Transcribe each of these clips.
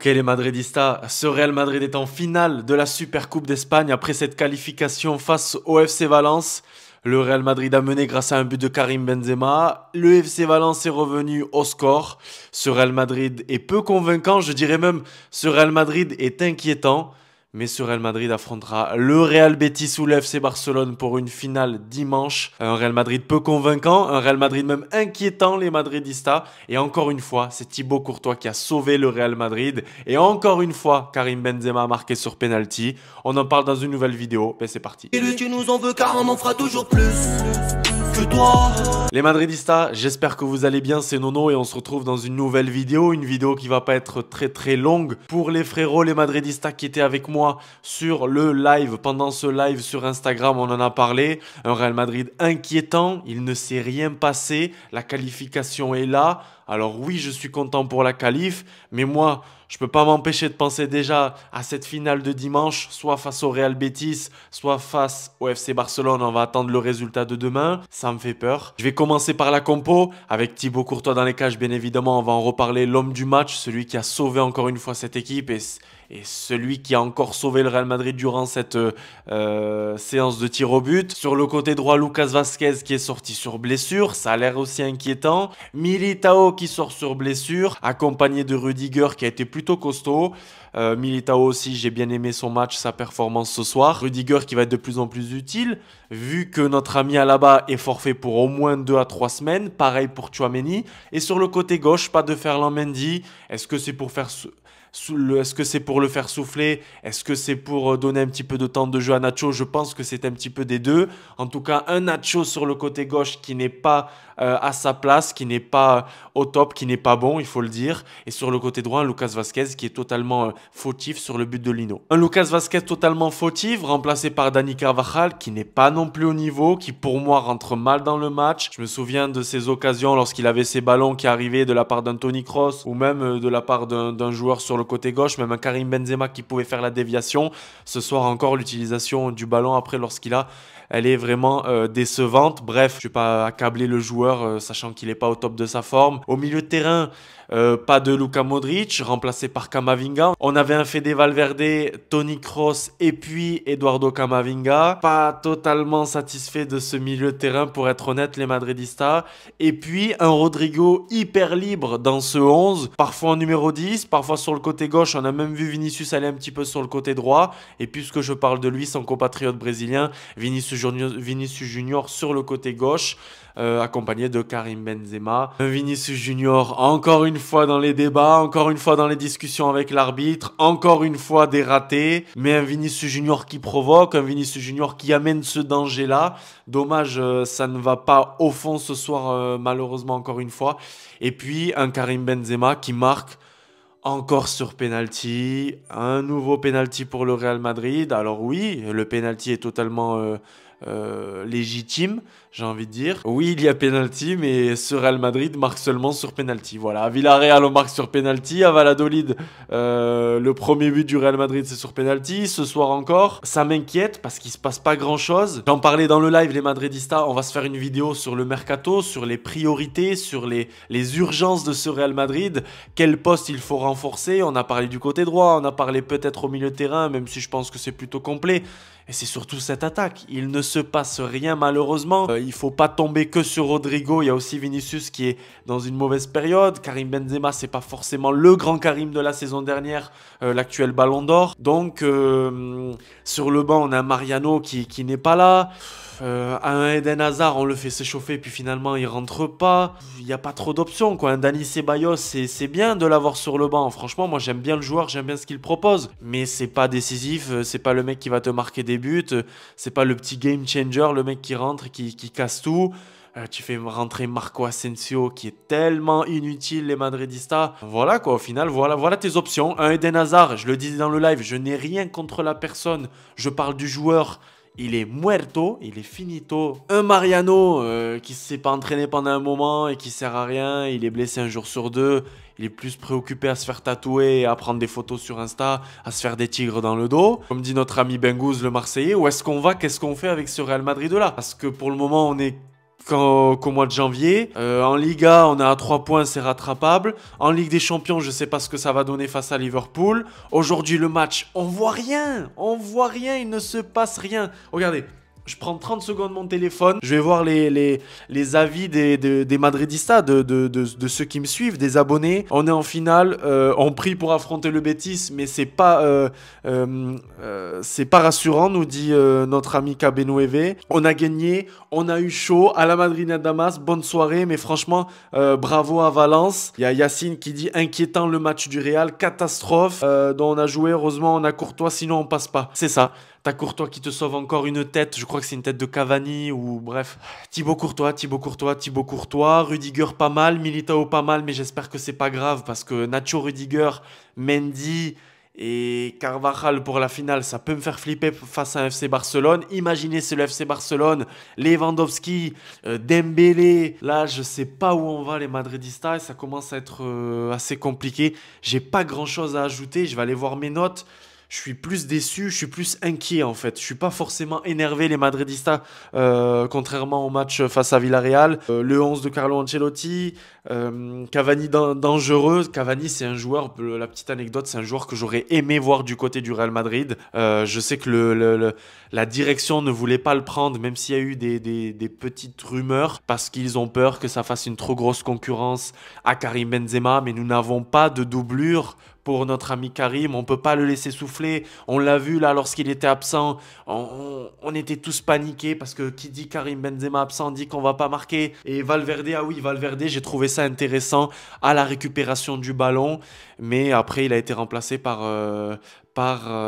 Ok les Madridistas, ce Real Madrid est en finale de la Supercoupe d'Espagne après cette qualification face au FC Valence. Le Real Madrid a mené grâce à un but de Karim Benzema. Le FC Valence est revenu au score. Ce Real Madrid est peu convaincant, je dirais même ce Real Madrid est inquiétant. Mais ce Real Madrid affrontera le Real Betis ou le FC Barcelone pour une finale dimanche. Un Real Madrid peu convaincant, un Real Madrid même inquiétant les Madridistas. Et encore une fois, c'est Thibaut Courtois qui a sauvé le Real Madrid. Et encore une fois, Karim Benzema a marqué sur penalty. On en parle dans une nouvelle vidéo. Ben c'est parti. Et lui tu nous en veux car on en fera toujours plus que toi. Les Madridistas, j'espère que vous allez bien, c'est Nono et on se retrouve dans une nouvelle vidéo qui va pas être très longue. Pour les frérots, les Madridistas qui étaient avec moi sur le live, pendant ce live sur Instagram, on en a parlé. Un Real Madrid inquiétant, il ne s'est rien passé, la qualification est là. Alors oui, je suis content pour la qualif, mais moi, je peux pas m'empêcher de penser déjà à cette finale de dimanche, soit face au Real Betis, soit face au FC Barcelone. On va attendre le résultat de demain. Ça me fait peur. Je vais commencer par la compo avec Thibaut Courtois dans les cages. Bien évidemment, on va en reparler. L'homme du match, celui qui a sauvé encore une fois cette équipe et celui qui a encore sauvé le Real Madrid durant cette séance de tir au but. Sur le côté droit, Lucas Vázquez qui est sorti sur blessure. Ça a l'air aussi inquiétant. Militao qui sort sur blessure, accompagné de Rudiger qui a été plutôt costaud. Militao aussi, j'ai bien aimé son match, sa performance ce soir. Rudiger qui va être de plus en plus utile, vu que notre ami Alaba est forfait pour au moins 2 à 3 semaines. Pareil pour Tchouaméni. Et sur le côté gauche, pas de Ferland Mendy. Est-ce que c'est pour faire... Est-ce que c'est pour le faire souffler? Est-ce que c'est pour donner un petit peu de temps de jeu à Nacho? Je pense que c'est un petit peu des deux. En tout cas, un Nacho sur le côté gauche qui n'est pas à sa place, qui n'est pas au top, qui n'est pas bon, il faut le dire. Et sur le côté droit, un Lucas Vázquez qui est totalement fautif sur le but de Lino. Un Lucas Vázquez totalement fautif, remplacé par Dani Carvajal, qui n'est pas non plus au niveau, qui pour moi rentre mal dans le match. Je me souviens de ces occasions lorsqu'il avait ces ballons qui arrivaient de la part d'un Toni Kroos ou même de la part d'un joueur sur le côté gauche, même un Karim Benzema qui pouvait faire la déviation. Ce soir encore, l'utilisation du ballon après lorsqu'il a, elle est vraiment décevante. Bref, je ne vais pas accabler le joueur sachant qu'il n'est pas au top de sa forme. Au milieu de terrain, pas de Luka Modric, remplacé par Camavinga. On avait un Fede Valverde, Toni Kroos et puis Eduardo Camavinga. Pas totalement satisfait de ce milieu de terrain pour être honnête les Madridistas. Et puis un Rodrigo hyper libre dans ce 11, parfois en numéro 10, parfois sur le côté gauche. On a même vu Vinicius aller un petit peu sur le côté droit. Et puisque je parle de lui, son compatriote brésilien, Vinicius Junior sur le côté gauche. Accompagné de Karim Benzema. Un Vinicius Junior encore une fois dans les débats, encore une fois dans les discussions avec l'arbitre, encore une fois des ratés, mais un Vinicius Junior qui provoque, un Vinicius Junior qui amène ce danger-là. Dommage, ça ne va pas au fond ce soir, malheureusement encore une fois. Et puis un Karim Benzema qui marque encore sur penalty, un nouveau penalty pour le Real Madrid. Alors oui, le penalty est totalement légitime, j'ai envie de dire. Oui, il y a penalty, mais ce Real Madrid marque seulement sur penalty. Voilà, à Villarreal, on marque sur penalty. À Valladolid, le premier but du Real Madrid, c'est sur penalty. Ce soir encore, ça m'inquiète parce qu'il se passe pas grand-chose. J'en parlais dans le live, les Madridistas. On va se faire une vidéo sur le mercato, sur les priorités, sur les urgences de ce Real Madrid. Quel poste il faut renforcer? On a parlé du côté droit, on a parlé peut-être au milieu de terrain, même si je pense que c'est plutôt complet. Et c'est surtout cette attaque. Il ne se passe rien malheureusement. Il ne faut pas tomber que sur Rodrigo. Il y a aussi Vinicius qui est dans une mauvaise période. Karim Benzema, c'est pas forcément le grand Karim de la saison dernière, l'actuel Ballon d'Or. Donc sur le banc, on a Mariano qui n'est pas là. Un Eden Hazard, on le fait s'échauffer, puis finalement il rentre pas. Il n'y a pas trop d'options, quoi. Un Dani Ceballos, c'est bien de l'avoir sur le banc. Franchement, moi j'aime bien le joueur, j'aime bien ce qu'il propose. Mais c'est pas décisif, c'est pas le mec qui va te marquer des buts. C'est pas le petit game changer, le mec qui rentre et qui casse tout. Tu fais rentrer Marco Asensio qui est tellement inutile les Madridistas. Voilà quoi, au final, voilà tes options. Un Eden Hazard, je le disais dans le live, je n'ai rien contre la personne. Je parle du joueur. Il est muerto, il est finito. Un Mariano qui ne s'est pas entraîné pendant un moment et qui sert à rien. Il est blessé un jour sur deux. Il est plus préoccupé à se faire tatouer et à prendre des photos sur Insta, à se faire des tigres dans le dos. Comme dit notre ami Bengouz, le Marseillais, où est-ce qu'on va? Qu'est-ce qu'on fait avec ce Real Madrid là? Parce que pour le moment, on est qu'au mois de janvier. En Liga, on est à 3 points, c'est rattrapable. En Ligue des Champions, je sais pas ce que ça va donner face à Liverpool. Aujourd'hui, le match, on voit rien. On voit rien, il ne se passe rien. Regardez. Je prends 30 secondes mon téléphone, je vais voir les avis des Madridistas, de ceux qui me suivent, des abonnés. On est en finale, on prie pour affronter le Betis, mais c'est pas rassurant, nous dit notre ami Cabenueve. On a gagné, on a eu chaud, à la Madrid Damas, bonne soirée, mais franchement, bravo à Valence. Il y a Yacine qui dit inquiétant le match du Real, catastrophe, dont on a joué, heureusement on a Courtois, sinon on passe pas. C'est ça. T'as Courtois qui te sauve encore une tête, je crois que c'est une tête de Cavani ou bref. Thibaut Courtois, Rudiger pas mal, Militao pas mal, mais j'espère que c'est pas grave parce que Nacho, Rudiger, Mendy et Carvajal pour la finale, ça peut me faire flipper face à un FC Barcelone. Imaginez c'est le FC Barcelone, Lewandowski, Dembélé. Là, je sais pas où on va les Madridistas et ça commence à être assez compliqué. J'ai pas grand chose à ajouter, je vais aller voir mes notes. Je suis plus déçu, je suis plus inquiet en fait. Je suis pas forcément énervé les Madridistas, contrairement au match face à Villarreal. Le 11 de Carlo Ancelotti, Cavani dangereux. Cavani c'est un joueur, la petite anecdote, c'est un joueur que j'aurais aimé voir du côté du Real Madrid. Je sais que la direction ne voulait pas le prendre, même s'il y a eu des petites rumeurs, parce qu'ils ont peur que ça fasse une trop grosse concurrence à Karim Benzema, mais nous n'avons pas de doublure pour notre ami Karim, on ne peut pas le laisser souffler. On l'a vu là lorsqu'il était absent, on était tous paniqués parce que qui dit Karim Benzema absent dit qu'on va pas marquer. Et Valverde, ah oui Valverde, j'ai trouvé ça intéressant à la récupération du ballon, mais après il a été remplacé par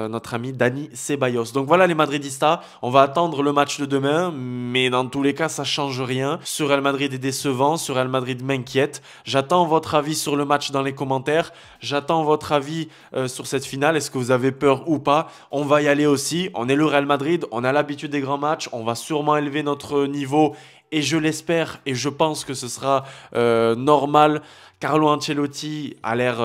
notre ami Dani Ceballos. Donc voilà les Madridistas, on va attendre le match de demain, mais dans tous les cas ça change rien. Ce Real Madrid est décevant, ce Real Madrid m'inquiète. J'attends votre avis sur le match dans les commentaires, j'attends votre avis sur cette finale, est-ce que vous avez peur ou pas? On va y aller aussi, on est le Real Madrid, on a l'habitude des grands matchs, on va sûrement élever notre niveau et je l'espère et je pense que ce sera normal. Carlo Ancelotti a l'air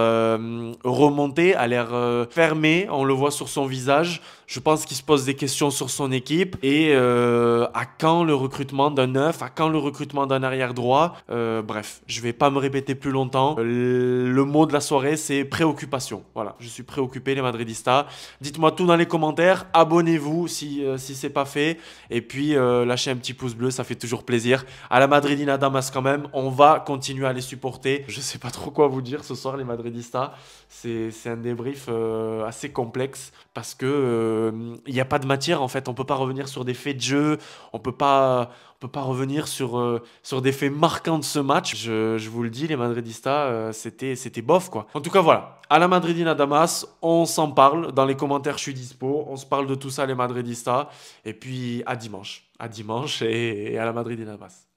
remonté, a l'air fermé, on le voit sur son visage. Je pense qu'il se pose des questions sur son équipe. Et à quand le recrutement d'un neuf? À quand le recrutement d'un arrière droit? Bref, je vais pas me répéter plus longtemps. Le mot de la soirée, c'est préoccupation. Voilà, je suis préoccupé les Madridistas. Dites-moi tout dans les commentaires. Abonnez-vous si c'est pas fait. Et puis lâchez un petit pouce bleu, ça fait toujours plaisir. À la Madridina Damas quand même, on va continuer à les supporter. Je sais pas trop quoi vous dire ce soir les Madridistas. C'est un débrief assez complexe parce que il n'y a pas de matière en fait. On peut pas revenir sur des faits de jeu. On peut pas revenir sur des faits marquants de ce match. Je vous le dis, les Madridistas, c'était bof quoi. En tout cas voilà. À la Madridina Damas, on s'en parle. Dans les commentaires, je suis dispo. On se parle de tout ça les Madridistas. Et puis à dimanche. À dimanche et à la Madridina Damas.